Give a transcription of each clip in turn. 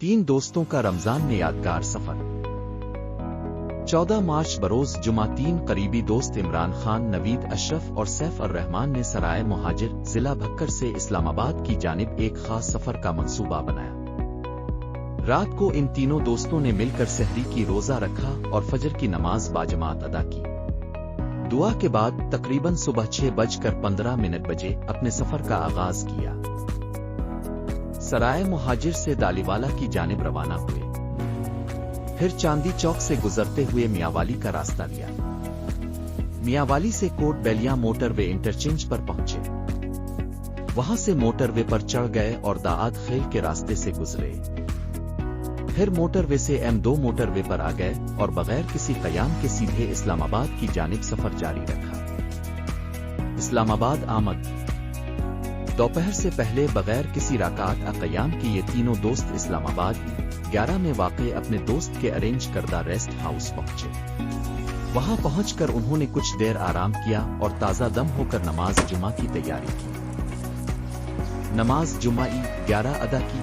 تین دوستوں کا رمضان میں یادگار سفر۔ 14 مارچ بروز جمعہ تین قریبی دوست عمران خان، نوید اشرف اور سیف الرحمان نے سرائے مہاجر ضلع بھکر سے اسلام آباد کی جانب ایک خاص سفر کا منصوبہ بنایا۔ رات کو ان تینوں دوستوں نے مل کر سحری کی روزہ رکھا اور فجر کی نماز باجماعت ادا کی۔ دعا کے بعد تقریباً صبح 6:15 بجے اپنے سفر کا آغاز کیا۔ سرائے مہاجر سے دالیوالا کی جانب روانہ ہوئے، پھر چاندی چوک سے گزرتے ہوئے میاوالی کا راستہ لیا۔ میاوالی سے کوٹ بیلیاں موٹر وے انٹرچینج پر پہنچے، وہاں سے موٹر وے پر چڑھ گئے اور داعد خیل کے راستے سے گزرے، پھر موٹر وے سے M2 موٹر وے پر آ گئے اور بغیر کسی قیام کے سیدھے اسلام آباد کی جانب سفر جاری رکھا۔ اسلام آباد آمد۔ دوپہر سے پہلے بغیر کسی رکعت قیام کے یہ تینوں دوست اسلام آباد 11 میں واقع اپنے دوست کے ارینج کردہ ریسٹ ہاؤس پہنچے۔ وہاں پہنچ کر انہوں نے کچھ دیر آرام کیا اور تازہ دم ہو کر نماز جمعہ کی تیاری کی۔ نماز جمعہ 11 ادا کی۔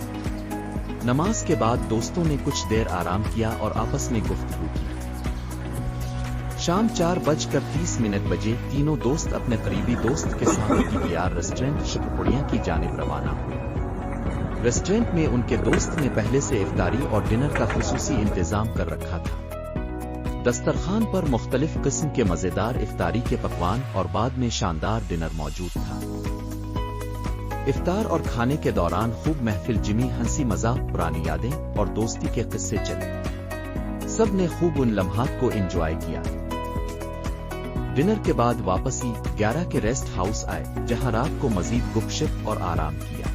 نماز کے بعد دوستوں نے کچھ دیر آرام کیا اور آپس میں گفتگو کی۔ شام 4:30 بجے تینوں دوست اپنے قریبی دوست کے ساتھ DPR ریسٹورنٹ شکرپڑیاں کی جانب روانہ ہوئے۔ ریسٹورنٹ میں ان کے دوست نے پہلے سے افطاری اور ڈنر کا خصوصی انتظام کر رکھا تھا۔ دسترخوان پر مختلف قسم کے مزیدار افطاری کے پکوان اور بعد میں شاندار ڈنر موجود تھا۔ افطار اور کھانے کے دوران خوب محفل جمی، ہنسی مذاق، پرانی یادیں اور دوستی کے قصے چلے۔ سب نے خوب ان لمحات کو انجوائے کیا۔ ڈنر کے بعد واپسی 11 کے ریسٹ ہاؤس آئے، جہاں رات کو مزید گپ شپ اور آرام کیا۔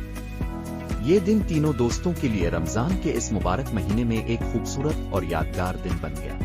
یہ دن تینوں دوستوں کے لیے رمضان کے اس مبارک مہینے میں ایک خوبصورت اور یادگار دن بن گیا۔